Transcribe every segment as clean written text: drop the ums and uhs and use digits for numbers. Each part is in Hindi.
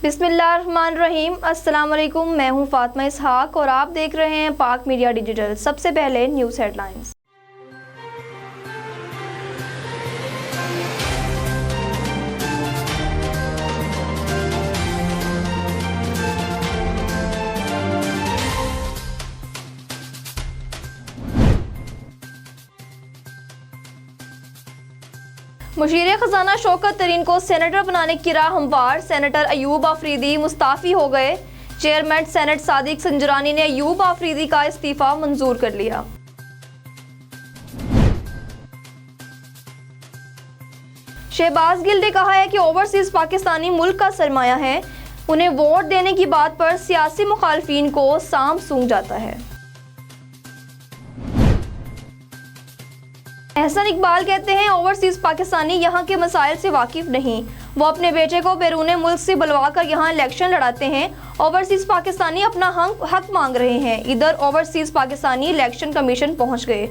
बिस्मिल्लाहिर्रहमानिर्रहीम। अस्सलाम वालेकुम। मैं हूं फातिमा इसहाक और आप देख रहे हैं पाक मीडिया डिजिटल। सबसे पहले न्यूज़ हेडलाइंस। मुशीर खजाना शौकत तरीन को सेनेटर बनाने की राह हमवार। सेनेटर अयूब आफरीदी मुस्ताफ़ी हो गए। चेयरमैन सेनेट सादिक संजरानी ने अयूब आफरीदी का इस्तीफा मंजूर कर लिया। शहबाज गिल ने कहा है कि ओवरसीज पाकिस्तानी मुल्क का सरमाया है। उन्हें वोट देने की बात पर सियासी मुखालफिन को साम सूंघ जाता है। एहसन इकबाल कहते हैं ओवरसीज पाकिस्तानी यहाँ के मसाइल से वाकिफ नहीं। वो अपने बेटे को बैरून मुल्क से बुलवा कर यहाँ इलेक्शन लड़ाते हैं। ओवरसीज पाकिस्तानी अपना हक मांग रहे हैं। इधर ओवरसीज पाकिस्तानी इलेक्शन कमीशन पहुँच गए,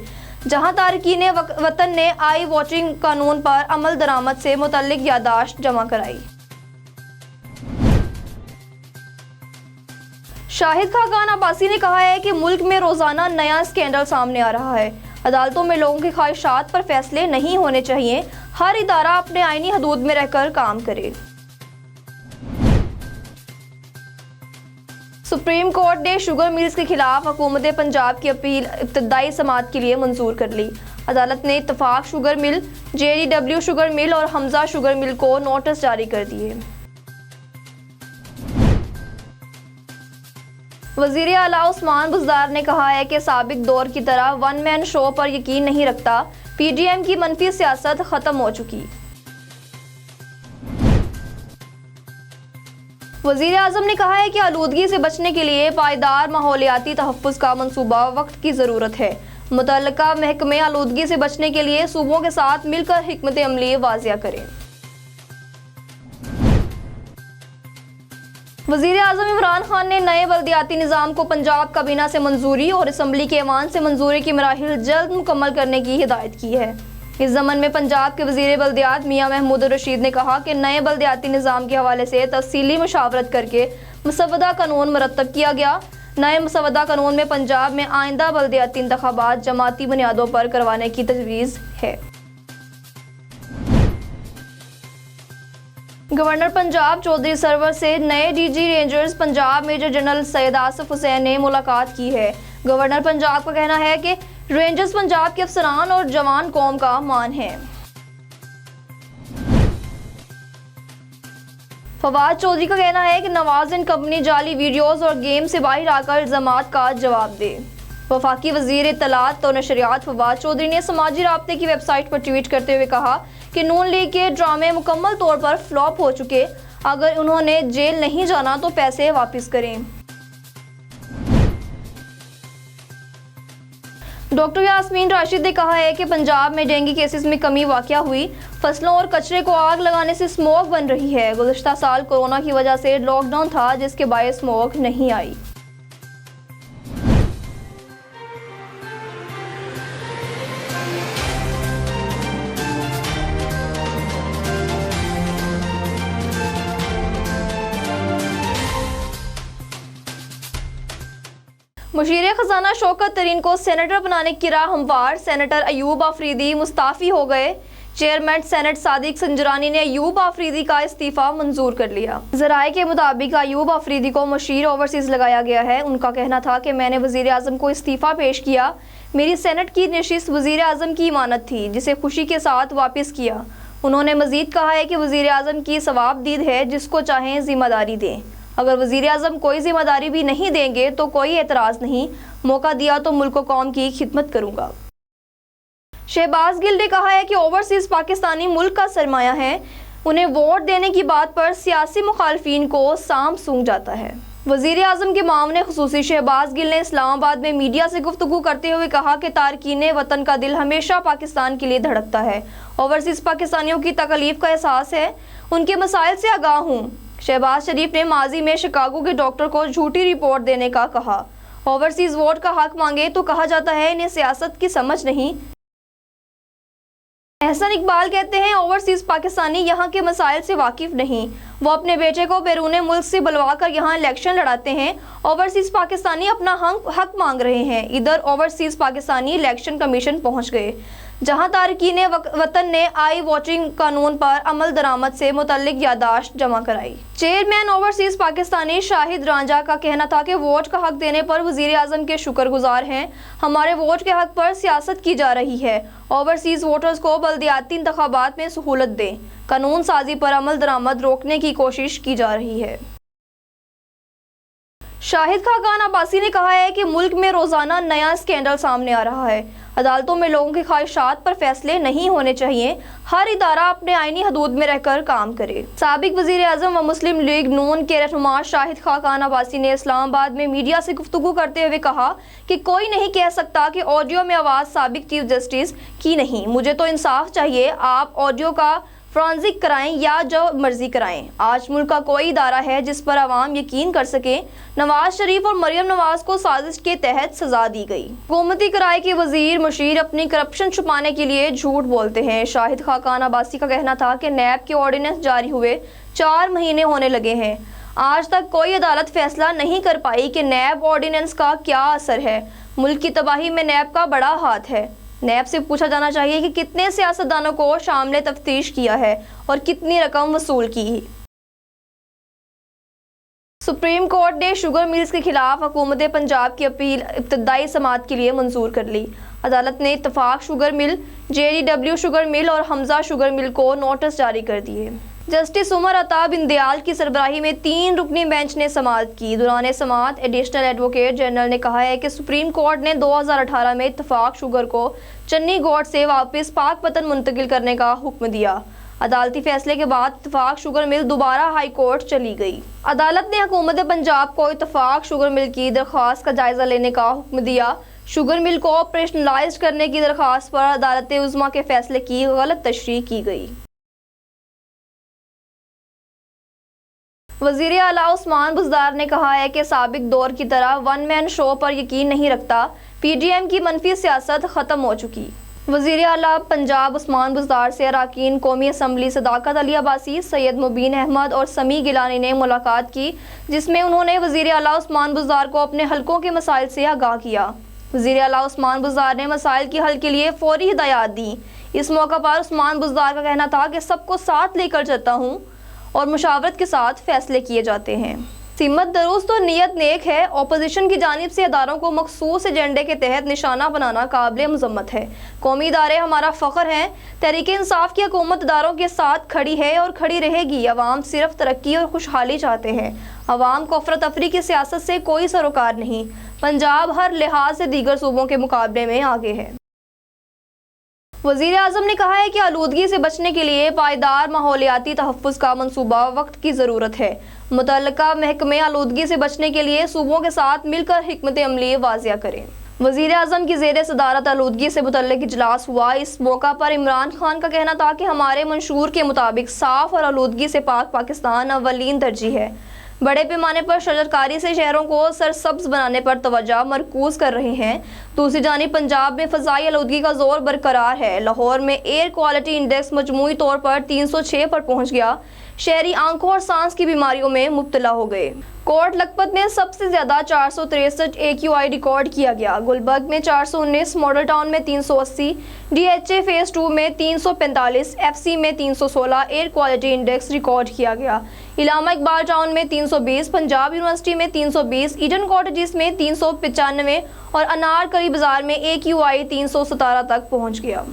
जहाँ तारकीन वतन ने आई वोटिंग कानून पर अमल दरामद से मुतल्लिक यादाश्त जमा कराई। शाहिद खाकान अब्बासी ने कहा है कि मुल्क में रोजाना नया स्कैंडल सामने आ रहा है। अदालतों में लोगों की ख्वाहिशात पर फैसले नहीं होने चाहिए। हर इदारा अपने आईनी हदूद में रहकर काम करे। सुप्रीम कोर्ट ने शुगर मिल्स के खिलाफ हुकूमत पंजाब की अपील इब्तदाई समाअत के लिए मंजूर कर ली। अदालत ने Ittefaq sugar mill, JDW sugar mill और हमजा शुगर मिल को नोटिस जारी कर दिए। वज़ीर आला उस्मान बुज़दार ने कहा है कि साबिक दौर की तरह वन मैन शो पर यकीन नहीं रखता। PDM की मनफी सियासत खत्म हो चुकी। वज़ीर आज़म ने कहा है कि आलूदगी से बचने के लिए पायदार माहौलियाती तहफ़्फ़ुज़ का मंसूबा वक्त की ज़रूरत है। मुतल्लिका महकमे आलूदगी से बचने के लिए सूबों के साथ मिलकर हिकमत अमली वाज़िया करें। वज़ीर आज़म इमरान खान ने नए बल्दियाती निज़ाम को पंजाब काबीना से मंजूरी और असम्बली के ऐवान से मंजूरी की मराहिल जल्द मुकम्मल करने की हिदायत की है। इस ज़मन में पंजाब के वज़ीर बल्दियात मियाँ महमूद रशीद ने कहा कि नए बल्दियाती निज़ाम के हवाले से तफसीली मुशावरत करके मसवदा कानून मुरतब किया गया। नए मसवदा कानून में पंजाब में आइंदा बल्दियाती इंतखाबात जमाती बुनियादों पर करवाने की तजवीज़ है। गवर्नर पंजाब चौधरी सरवर से नए DG rangers Punjab major general Syed Asif Hussain ने मुलाकात की है। गवर्नर पंजाब का कहना है कि रेंजर्स पंजाब के अफसरान और जवान कौम का मान है। फवाद चौधरी का कहना है कि नवाज एंड कंपनी जाली वीडियोस और गेम से बाहर आकर इल्जामात का जवाब दे। वफाकी वजीर इत्तलात और नशरियात फवाद चौधरी ने समाजी राब्ते की वेबसाइट पर ट्वीट करते हुए कहा कि नून लीग के ड्रामे मुकम्मल तौर पर फ्लॉप हो चुके। अगर उन्होंने जेल नहीं जाना तो पैसे वापस करें। डॉक्टर यास्मीन राशिद ने कहा है कि पंजाब में डेंगू केसेस में कमी वाक़या हुई। फसलों और कचरे को आग लगाने से स्मोक बन रही है। गुज़श्ता साल कोरोना की वजह से लॉकडाउन था, जिसके बायस स्मोक नहीं आई। मुशीर खजाना शौकत तरीन को सेनेटर बनाने की राह हमवार। सेनेटर अयूब आफरीदी मुस्ताफ़ी हो गए। चेयरमैन सेनेट सादिक संजरानी ने अयूब आफरीदी का इस्तीफा मंजूर कर लिया। ज़राए के मुताबिक अयूब आफरीदी को मुशीर ओवरसीज लगाया गया है। उनका कहना था कि मैंने वज़ीर आज़म को इस्तीफा पेश किया। मेरी सेनेट की नशिस्त वज़ीर आज़म की इमानत थी, जिसे खुशी के साथ वापस किया। उन्होंने मज़ीद कहा है कि वज़ीर आज़म की सवाबदीद है, जिसको चाहें जिम्मेदारी दें। अगर वज़ीर आज़म कोई जिम्मेदारी भी नहीं देंगे तो कोई एतराज़ नहीं। मौका दिया तो मुल्क कौम की खिदमत करूँगा। शहबाज गिल ने कहा है कि ओवरसीज पाकिस्तानी मुल्क का सरमाया है। उन्हें वोट देने की बात पर सियासी मुखालफिन को साम सूंघ जाता है। वज़ीर आज़म के मामले खुसूसी शहबाज गिल ने इस्लामाबाद में मीडिया से गुफ्तगू करते हुए कहा कि तारकीन वतन का दिल हमेशा पाकिस्तान के लिए धड़कता है। ओवरसीज पाकिस्तानियों की तकलीफ का एहसास है। उनके मसाइल से आगाह हूँ। शहबाज शरीफ ने माजी में शिकागो के डॉक्टर को झूठी रिपोर्ट देने का कहा। ओवरसीज वोट का हक मांगे तो कहा जाता है इन्हें सियासत की समझ नहीं। एहसन इकबाल कहते हैं, ओवरसीज पाकिस्तानी यहाँ के मसाइल से वाकिफ नहीं। वो अपने बेटे को बैरून मुल्क से बुलवा कर यहाँ इलेक्शन लड़ाते हैं। ओवरसीज पाकिस्तानी अपना हक मांग रहे हैं। इधर ओवरसीज पाकिस्तानी इलेक्शन कमीशन पहुँच गए, जहां तारकीन वतन ने आई वोटिंग कानून पर अमल दरामद से मुतल्लिक यादाश्त जमा कराई। चेयरमैन ओवरसीज पाकिस्तानी शाहिद रांझा का कहना था कि वोट का हक देने पर वजीर आजम के शुक्रगुजार हैं। हमारे वोट के हक पर सियासत की जा रही है। ओवरसीज वोटर्स को बल्दियाती इंतखाबात में सहूलत दें। कानून साजी पर अमल दरामद रोकने की कोशिश की जा रही है। शाहिद खाकान अब्बासी ने कहा है कि मुल्क में रोजाना नया स्कैंडल सामने आ रहा है। अदालतों में लोगों की ख्वाहिशात पर फैसले नहीं होने चाहिए। हर इदारा अपने आईनी हदूद में रहकर काम करे। साबिक वजीर आजम व मुस्लिम लीग नून के रहनुमा शाहिद खाकान अब्बासी ने इस्लामाबाद में मीडिया से गुफ्तगू करते हुए कहा कि कोई नहीं कह सकता कि ऑडियो में आवाज़ साबिक चीफ जस्टिस की नहीं। मुझे तो इंसाफ चाहिए। आप ऑडियो का फ्रांजिक कराएं या जो मर्जी कराएं। आज मुल्क का कोई इदारा है जिस पर आवाम यकीन कर सके। नवाज शरीफ और मरियम नवाज को साजिश के तहत सजा दी गई। हुकूमती किराए के वजीर मुशीर अपनी करप्शन छुपाने के लिए झूठ बोलते हैं। शाहिद खाकान अब्बासी का कहना था कि नैब के ऑर्डिनेंस जारी हुए 4 महीने होने लगे हैं। आज तक कोई अदालत फैसला नहीं कर पाई कि नैब ऑर्डिनेंस का क्या असर है। मुल्क की तबाही में नैब का बड़ा हाथ है। नैब से पूछा जाना चाहिए कि कितने सियासतदानों को शामिल तफ्तीश किया है और कितनी रकम वसूल की। सुप्रीम कोर्ट ने शुगर मिल्स के खिलाफ हुकूमत पंजाब की अपील इब्तदाई समाअत के लिए मंजूर कर ली। अदालत ने Ittefaq sugar mill, JDW sugar mill और हमजा शुगर मिल को नोटिस जारी कर दिए। जस्टिस उमर अता बिन दयाल की सरबराही में 3 रुकनी बेंच ने समाअत की। दौरान समाअत एडिशनल एडवोकेट जनरल ने कहा है कि सुप्रीम कोर्ट ने 2018 में इत्तफाक शुगर को चन्नी गोट से वापस पाकपतन मुंतकिल करने का हुक्म दिया। अदालती फैसले के बाद इत्तफाक शुगर मिल दोबारा हाई कोर्ट चली गई। अदालत ने हुकूमत पंजाब को इत्तफाक शुगर मिल की दरख्वास्त का जायजा लेने का हुक्म दिया। शुगर मिल को ऑपरेशनलाइज करने की दरख्वास्त पर अदालत उज़्मा के फैसले की गलत तशरीह की गई। वज़ीर आला उस्मान बुज़दार ने कहा है कि साबिक दौर की तरह वन मैन शो पर यकीन नहीं रखता। PDM की मनफी सियासत ख़त्म हो चुकी। वज़ीर आला पंजाब उस्मान बुज़दार से अरकान कौमी असम्बली सदाकत अली अब्बासी, सैयद मुबीन अहमद और समी गिलानी ने मुलाकात की, जिसमें उन्होंने वज़ीर आला उस्मान बुज़दार को अपने हलकों के मसाइल से आगाह किया। वज़ीर आला उस्मान बुज़दार ने मसाइल की हल के लिए फौरी हिदायत दी। इस मौका पर उस्मान बुज़दार का कहना था कि सबको साथ लेकर चलता हूँ और मुशावरत के साथ फैसले किए जाते हैं। सिमत दुरुस्त और नीयत नेक है। अपोजिशन की जानिब से इदारों को मखसूस एजेंडे के तहत निशाना बनाना काबिल मज़म्मत है। कौमी इदारे हमारा फ़ख्र हैं। तहरीक इंसाफ की हुकूमत इदारों के साथ खड़ी है और खड़ी रहेगी। अवाम सिर्फ तरक्की और खुशहाली चाहते हैं। अवाम को अफरा तफरी की सियासत से कोई सरोकार नहीं। पंजाब हर लिहाज से दीगर सूबों के मुकाबले में आगे है। वज़ीर आज़म ने कहा है कि आलूदगी से बचने के लिए पायदार माहौलियाती तहफ़्फ़ुज़ का मंसूबा वक्त की ज़रूरत है। मुतल्लिका महकमे आलूदगी से बचने के लिए सूबों के साथ मिलकर हिकमत अमली वाज़िया करें। वज़ीर आज़म की ज़ेर सदारत आलूदगी से मुतल्लिक इजलास हुआ। इस मौका पर इमरान खान का कहना था कि हमारे मंशूर के मुताबिक साफ़ और आलूदगी से पाक पाकिस्तान अव्वलीन तरजीह है। बड़े पैमाने पर शजरकारी से शहरों को सरसब्ज बनाने पर तवज्जो मरकूज कर रहे हैं। दूसरी जानिब पंजाब में फ़ज़ाई आलूदगी का जोर बरकरार है। लाहौर में एयर क्वालिटी इंडेक्स मजमूई तौर पर 306 पर पहुँच गया। शहरी आंखों और सांस की बीमारियों में मुब्तला हो गए। कोट लखपत में सबसे ज्यादा 463 AQI रिकॉर्ड किया गया। गुलबर्ग में 419, मॉडल टाउन में 380, DHA फेज 2 में 345, FC में 316 एयर क्वालिटी इंडेक्स रिकॉर्ड किया गया। इलामा इकबाल टाउन में 320, पंजाब यूनिवर्सिटी में 320, ईडन कॉटेजेस में 395 और अनारकली बाजार में AQI 317 तक पहुँच गया।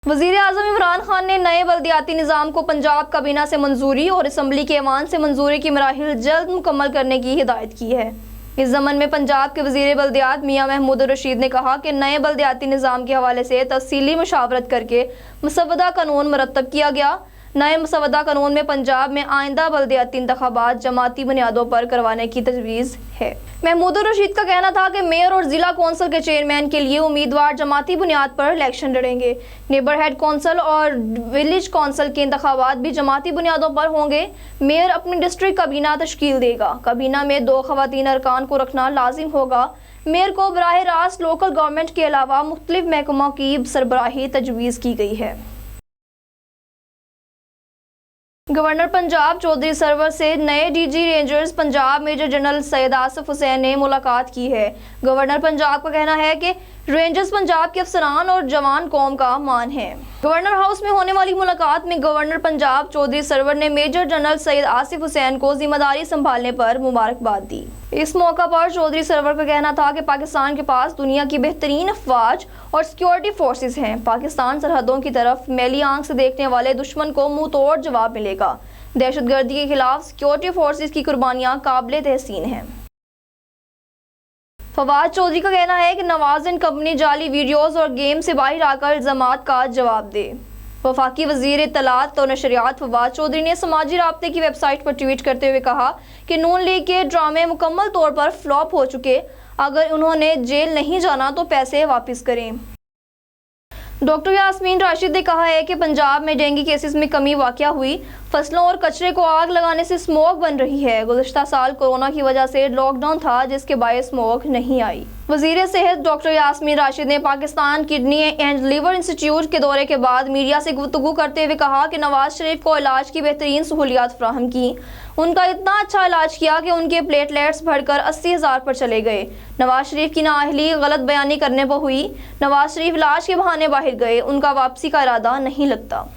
वज़ीर आज़म इमरान खान ने नए बल्दियाती निज़ाम को पंजाब काबीना से मंजूरी और असम्बली के ऐवान से मंजूरी की मराहिल जल्द मुकम्मल करने की हिदायत की है। इस ज़मन में पंजाब के वज़ीर बल्दियात मियाँ महमूद रशीद ने कहा कि नए बल्दियाती निज़ाम के हवाले से तफसीली मुशावरत करके मसवदा कानून मुरतब किया गया। नए मसवदा कानून में पंजाब में आइंदा बल्दियाती इंतखाबात जमाती बुनियादों पर करवाने की तजवीज़ है। महमूद रशीद का कहना था कि मेयर और ज़िला कौंसिल के चेयरमैन के लिए उम्मीदवार जमाती बुनियाद पर इलेक्शन लड़ेंगे। नेबरहेड कौंसिल और विलेज कौंसिल के इंतखाबात भी जमाती बुनियादों पर होंगे। मेयर अपनी डिस्ट्रिक्ट काबीना तश्कील देगा। काबीना में 2 ख़वातीन अरकान को रखना लाजिम होगा। मेयर को बराह रास्त लोकल गवर्नमेंट के अलावा मुख्तलिफ महकमों की सरबराही तजवीज़ की गई है। गवर्नर पंजाब चौधरी सरवर से नए DG rangers Punjab major general Syed Asif Hussain ने मुलाकात की है। गवर्नर पंजाब का कहना है कि रेंजर्स पंजाब के अफसरान और जवान कौम का मान है। गवर्नर हाउस में होने वाली मुलाकात में गवर्नर पंजाब चौधरी सरवर ने मेजर जनरल सैयद आसिफ हुसैन को जिम्मेदारी संभालने पर मुबारकबाद दी। इस मौका पर चौधरी सरवर का कहना था कि पाकिस्तान के पास दुनिया की बेहतरीन अफवाज और सिक्योरिटी फोर्सेस हैं। पाकिस्तान सरहदों की तरफ मैली आंख से देखने वाले दुश्मन को मुंह तोड़ जवाब मिलेगा। दहशतगर्दी के खिलाफ सिक्योरिटी फोर्सेस की कुर्बानियां काबिले तहसीन हैं। फवाद चौधरी का कहना है कि नवाज एंड कंपनी जाली वीडियोस और गेम से बाहर आकर इल्जामात का जवाब दे। वफाकी वजीर इत्तलात और नशरियात फवाद चौधरी ने समाजी राब्ते की वेबसाइट पर ट्वीट करते हुए कहा कि नून लीग के ड्रामे मुकम्मल तौर पर फ्लॉप हो चुके, अगर उन्होंने जेल नहीं जाना तो पैसे वापस करें। डॉक्टर यास्मीन राशिद ने कहा है कि पंजाब में डेंगू केसेस में कमी वाक़या हुई, फसलों और कचरे को आग लगाने से स्मोक बन रही है। गुज़श्ता साल कोरोना की वजह से लॉकडाउन था, जिसके बायस स्मोक नहीं आई। वज़ीर सेहत डॉक्टर यास्मीन राशिद ने Pakistan kidney and liver institute के दौरे के बाद मीडिया से गुफ्तगू करते हुए कहा कि नवाज शरीफ को इलाज की बेहतरीन सहूलियात फराहम की। उनका इतना अच्छा इलाज किया कि उनके प्लेटलेट्स बढ़कर 80,000 पर चले गए। नवाज शरीफ की नाअहली गलत बयानी करने पर हुई। नवाज शरीफ इलाज के बहाने बाहर गए, उनका वापसी का इरादा नहीं लगता।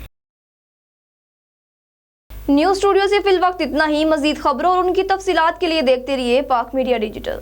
न्यूज़ स्टूडियो से फिल वक्त इतना ही। मजीद खबरों और उनकी तफसीलात के लिए देखते रहिए पाक मीडिया डिजिटल।